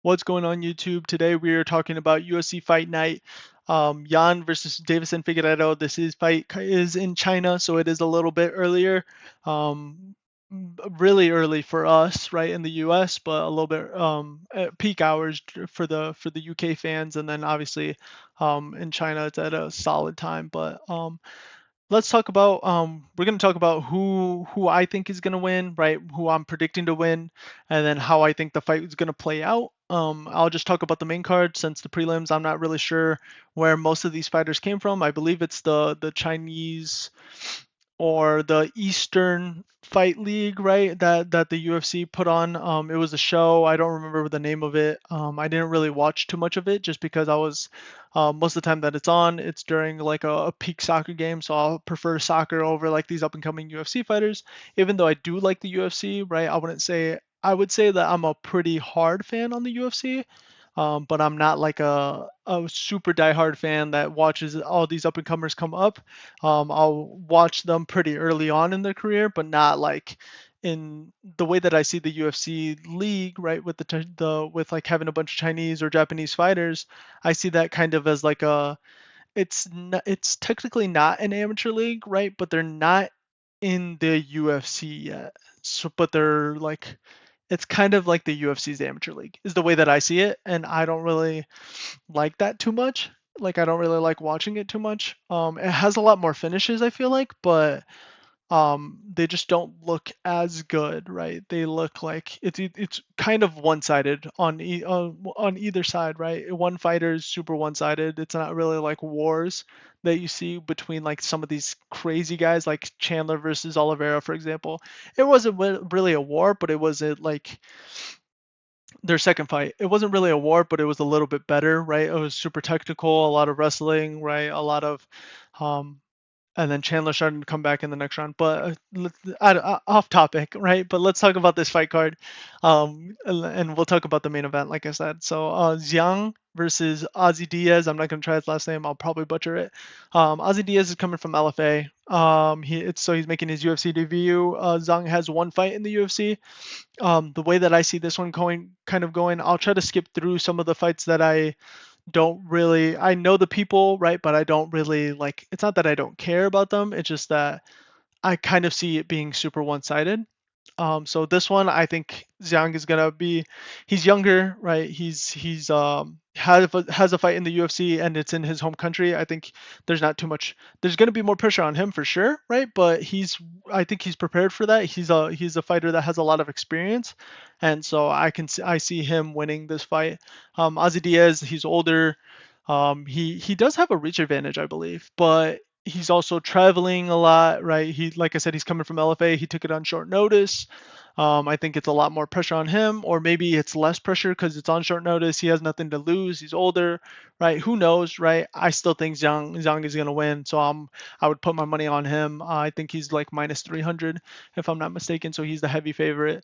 What's going on YouTube? Today we are talking about UFC Fight Night. Yan versus Davison Figueiredo. This is fight is in China, so it is a little bit earlier. Um, really early for us, right, in the US, but a little bit at peak hours for the UK fans, and then obviously in China it's at a solid time. But let's talk about we're going to talk about who I think is going to win, right? Who I'm predicting to win, and then how I think the fight is going to play out. I'll just talk about the main card since the prelims I'm not really sure where most of these fighters came from. I believe it's the Chinese or the Eastern Fight League, right? That the UFC put on. It was a show. I don't remember the name of it. I didn't really watch too much of it just because I was most of the time that it's on, it's during like a peak soccer game. So I'll prefer soccer over like these up and coming UFC fighters. Even though I do like the UFC, right? I would say that I'm a pretty hard fan on the UFC, but I'm not like a super diehard fan that watches all these up and comers come up. I'll watch them pretty early on in their career, but not like in the way that I see the UFC league, right? With the with like having a bunch of Chinese or Japanese fighters, I see that kind of as like it's technically not an amateur league, right? But they're not in the UFC yet. So, but they're like it's kind of like the UFC's amateur league is the way that I see it, and I don't really like that too much. Like I don't really like watching it too much. It has a lot more finishes, I feel like, but they just don't look as good, right? They look like it's kind of one-sided on either side, right? One fighter is super one-sided. It's not really like wars that you see between like some of these crazy guys like Chandler versus Oliveira, for example. It wasn't really a war, but it was like their second fight. It wasn't really a war, but it was a little bit better, right? It was super technical, a lot of wrestling, right? A lot of um and then Chandler started to come back in the next round. But off topic, right? But let's talk about this fight card, and we'll talk about the main event, like I said. So Zhang versus Ozzy Diaz. I'm not gonna try his last name. I'll probably butcher it. Ozzy Diaz is coming from LFA. He's making his UFC debut. Zhang has one fight in the UFC. The way that I see this one going, I'll try to skip through some of the fights that I know the people, right? But I don't really like, it's not that I don't care about them. It's just that I kind of see it being super one-sided. So this one, I think Zhang is gonna be. He's younger, right? Has a fight in the UFC, and it's in his home country. I think there's not too much. There's gonna be more pressure on him for sure, right? But I think he's prepared for that. He's a fighter that has a lot of experience, and so I see him winning this fight. Ozzy Diaz, he's older. He does have a reach advantage, I believe, but he's also traveling a lot, right? Like I said, he's coming from LFA. He took it on short notice. I think it's a lot more pressure on him, or maybe it's less pressure because it's on short notice. He has nothing to lose. He's older, right? Who knows, right? I still think Zhang is gonna win, so I would put my money on him. I think he's like minus 300 if I'm not mistaken, so he's the heavy favorite.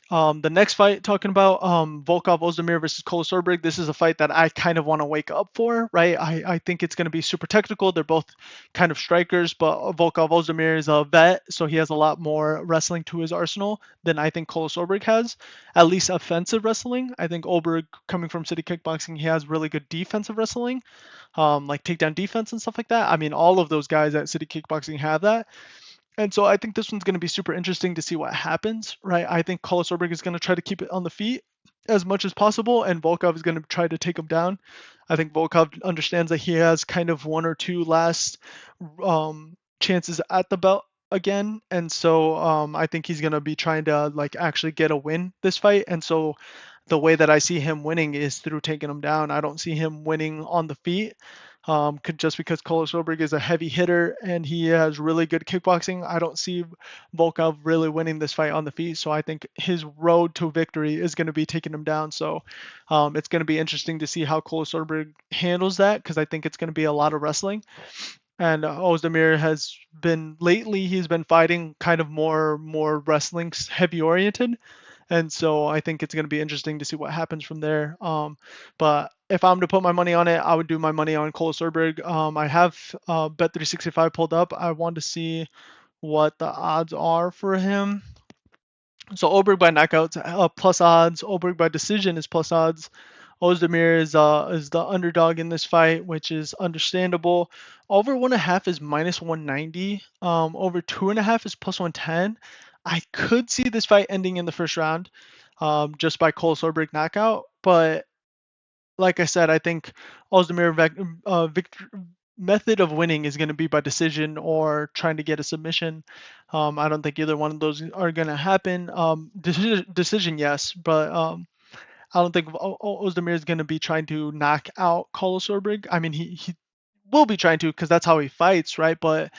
The next fight, talking about Volkov Ozdemir versus Cole Sorberg. This is a fight that I kind of want to wake up for, right? I think it's going to be super technical. They're both kind of strikers, but Volkov Ozdemir is a vet, so he has a lot more wrestling to his arsenal than I think Cole Sorberg has. At least offensive wrestling. I think Olberg, coming from City Kickboxing, he has really good defensive wrestling, like takedown defense and stuff like that. I mean, all of those guys at City Kickboxing have that. And so I think this one's going to be super interesting to see what happens, right? I think Carlos Sorberg is going to try to keep it on the feet as much as possible, and Volkov is going to try to take him down. I think Volkov understands that he has kind of one or two last chances at the belt again, and so I think he's going to be trying to like actually get a win this fight. And so the way that I see him winning is through taking him down. I don't see him winning on the feet. Just because Cole Solberg is a heavy hitter and he has really good kickboxing, I don't see Volkov really winning this fight on the feet. So I think his road to victory is going to be taking him down. So it's going to be interesting to see how Cole Solberg handles that because I think it's going to be a lot of wrestling. And Ozdemir has been lately. He's been fighting kind of more wrestling heavy oriented, and so I think it's going to be interesting to see what happens from there. But if I'm to put my money on it, I would do my money on Cole Sorberg. I have Bet365 pulled up. I want to see what the odds are for him. So Oberg by knockout plus odds. Oberg by decision is plus odds. Ozdemir is the underdog in this fight, which is understandable. Over 1.5 is minus 190. Over 2.5 is plus 110. I could see this fight ending in the first round, just by Cole Sorberg knockout. But like I said, I think Ozdemir method of winning is going to be by decision or trying to get a submission. I don't think either one of those are going to happen. Decision, yes, but I don't think Ozdemir is going to be trying to knock out Carlos Sorberg. I mean, he will be trying to because that's how he fights, right? But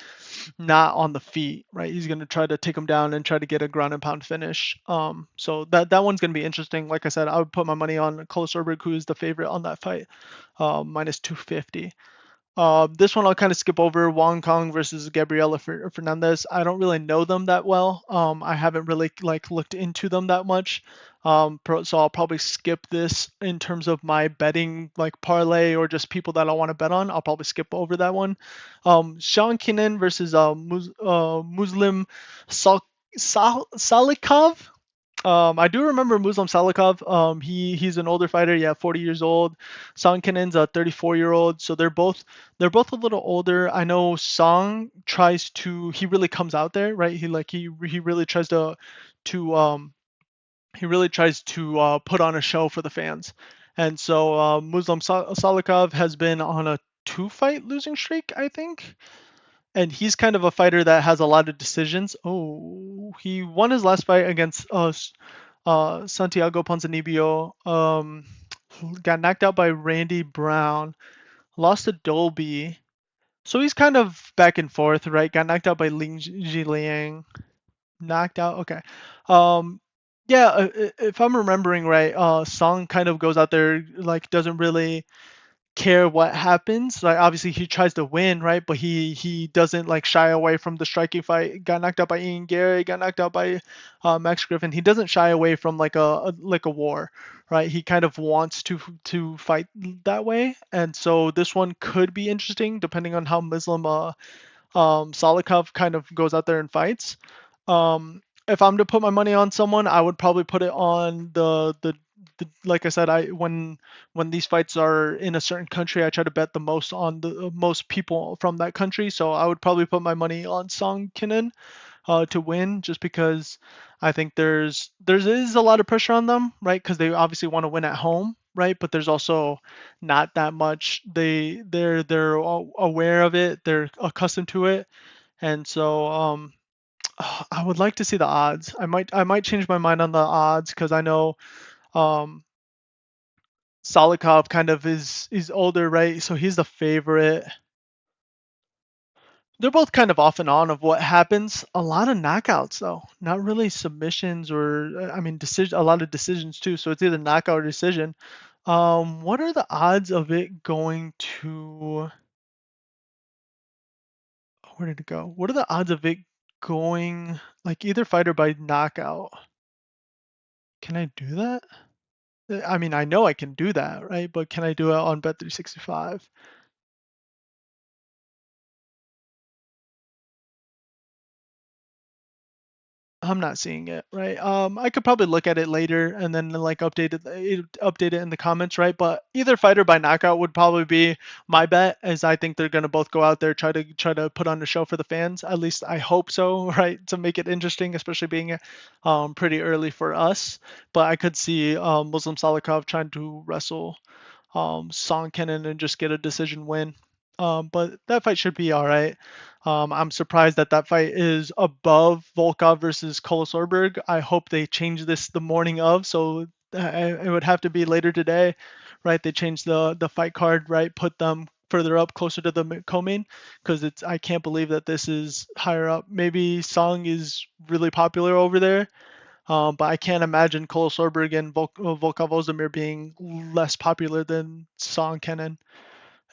not on the feet, right? He's going to try to take him down and try to get a ground and pound finish. So that one's going to be interesting. Like I said, I would put my money on Carlos Sorberg, who is the favorite on that fight, minus 250. This one I'll kind of skip over. Wong Kong versus Gabriela Fernandez. I don't really know them that well. I haven't really like looked into them that much. So I'll probably skip this in terms of my betting like parlay or just people that I want to bet on. I'll probably skip over that one. Sean Kinnan versus Muslim Salikov. I do remember Muslim Salikov. He's an older fighter, yeah, 40 years old. Song Kinen's a 34-year-old, so they're both a little older. I know Song tries to he really comes out there, right? He really tries to he really tries to put on a show for the fans. And so Muslim Salikov has been on a two-fight losing streak, I think. And he's kind of a fighter that has a lot of decisions. Oh, he won his last fight against Santiago Ponzinibbio. Got knocked out by Randy Brown. Lost to Dolby. So he's kind of back and forth, right? Got knocked out by Ling Zhiliang. Knocked out. Okay. Um, yeah, if I'm remembering right, Song kind of goes out there like doesn't really care what happens. Like obviously he tries to win, right? But he doesn't like shy away from the striking fight. Got knocked out by Ian Gary. Got knocked out by Max Griffin. He doesn't shy away from like a war, right? He kind of wants to fight that way, and so this one could be interesting depending on how Muslim Salikov kind of goes out there and fights. If I'm to put my money on someone, I would probably put it on the like I said, I when these fights are in a certain country, I try to bet the most on the most people from that country. So I would probably put my money on Song Kinnan to win, just because I think there is a lot of pressure on them, right? Because they obviously want to win at home, right? But there's also not that much. They're aware of it. They're accustomed to it, and so I would like to see the odds. I might change my mind on the odds because I know um, Salikov kind of is older, right? So he's the favorite. They're both kind of off and on of what happens. A lot of knockouts though, not really submissions or I mean decision. A lot of decisions too. So it's either knockout or decision. What are the odds of it going to? Where did it go? What are the odds of it going like either fighter by knockout? Can I do that? I mean, I know I can do that, right? But can I do it on Bet365? I'm not seeing it, right? I could probably look at it later and then like update it in the comments, right? But either fighter by knockout would probably be my bet, as I think they're gonna both go out there try to put on a show for the fans. At least I hope so, right? To make it interesting, especially being pretty early for us. But I could see Muslim Salikov trying to wrestle Song Kenan and just get a decision win. But that fight should be all right. I'm surprised that that fight is above Volkov versus Kolosorberg. I hope they change this the morning of, so it would have to be later today, right? They changed the fight card, right? Put them further up, closer to the co-main, because it's I can't believe that this is higher up. Maybe Song is really popular over there, but I can't imagine Kolosorberg and Volkov Ozdemir being less popular than Song Kenan,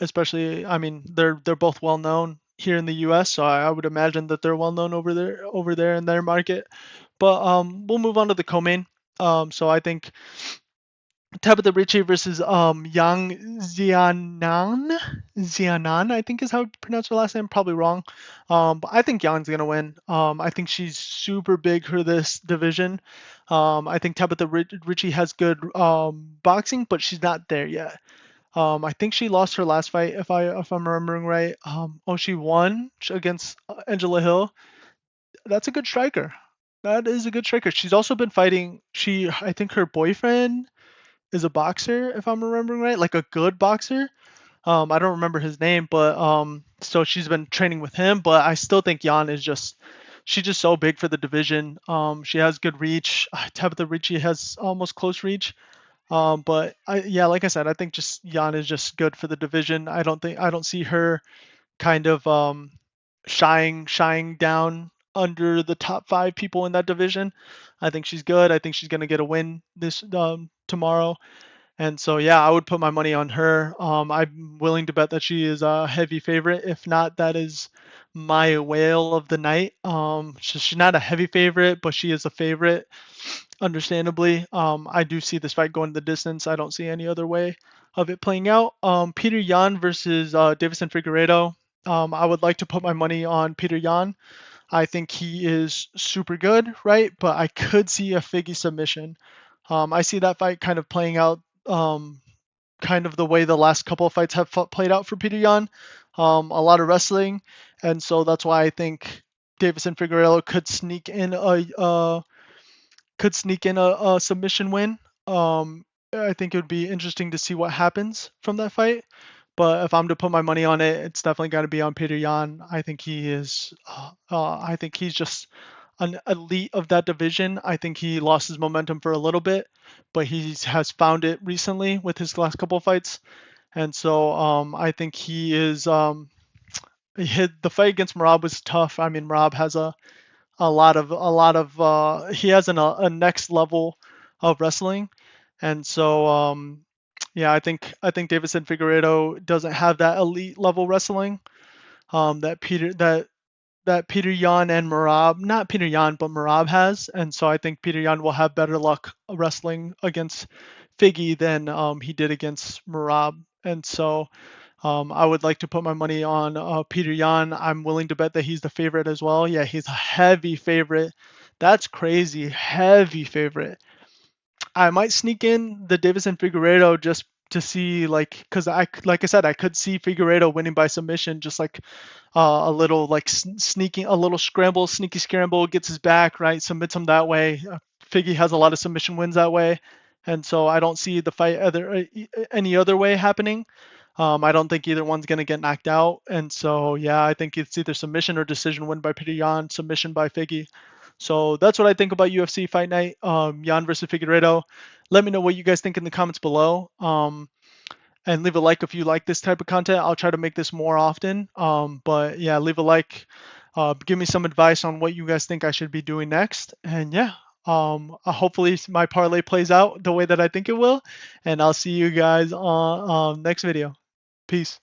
especially I mean they're both well known here in the US, so I would imagine that they're well known over there in their market. But we'll move on to the co-main. So I think Tabitha Ricci versus Yang Xianan, I think is how you pronounce her last name. Probably wrong. But I think Yang's gonna win. I think she's super big for this division. I think Tabitha Ricci has good boxing, but she's not there yet. I think she lost her last fight, if I'm remembering right. Oh, she won against Angela Hill. That's a good striker. That is a good striker. She's also been fighting. I think her boyfriend is a boxer, if I'm remembering right, like a good boxer. I don't remember his name, but so she's been training with him. But I still think Jan is just, she's just so big for the division. She has good reach. Tabitha Ricci has almost close reach. But yeah, like I said, I think just Jan is just good for the division. I don't see her kind of shying down under the top five people in that division. I think she's good. I think she's gonna get a win this tomorrow. And so, yeah, I would put my money on her. I'm willing to bet that she is a heavy favorite. If not, that is my whale of the night. She's not a heavy favorite, but she is a favorite, understandably. I do see this fight going the distance. I don't see any other way of it playing out. Peter Yan versus Davison Figueiredo. I would like to put my money on Peter Yan. I think he is super good, right? But I could see a Figgy submission. I see that fight kind of playing out kind of the way the last couple of fights have played out for Peter Yan. A lot of wrestling, and so that's why I think Davison Figueiredo could sneak in a submission win. I think it would be interesting to see what happens from that fight. But if I'm to put my money on it, it's definitely got to be on Peter Yan. I think he is. I think he's just an elite of that division. I think he lost his momentum for a little bit, but he has found it recently with his last couple of fights. And so I think he is. The fight against Marab was tough. I mean, Marab has he has a next level of wrestling, and so yeah, I think Davison Figueiredo doesn't have that elite level wrestling that Peter Yan and Marab, not Peter Yan, but Marab has. And so I think Peter Yan will have better luck wrestling against Figgy than he did against Marab. And so I would like to put my money on Peter Yan. I'm willing to bet that he's the favorite as well. Yeah, he's a heavy favorite. That's crazy. Heavy favorite. I might sneak in the Davison Figueiredo just to see, because like I said, I could see Figueiredo winning by submission, just like a little like sneaking, a little scramble, sneaky scramble, gets his back right, submits him that way. Figgy has a lot of submission wins that way, and so I don't see the fight any other way happening. I don't think either one's gonna get knocked out, and so yeah, I think it's either submission or decision win by Peter Yan, submission by Figgy. So that's what I think about UFC Fight Night, Yan versus Figueiredo. Let me know what you guys think in the comments below. And leave a like if you like this type of content. I'll try to make this more often. But yeah, leave a like. Give me some advice on what you guys think I should be doing next. And yeah, hopefully my parlay plays out the way that I think it will. And I'll see you guys on next video. Peace.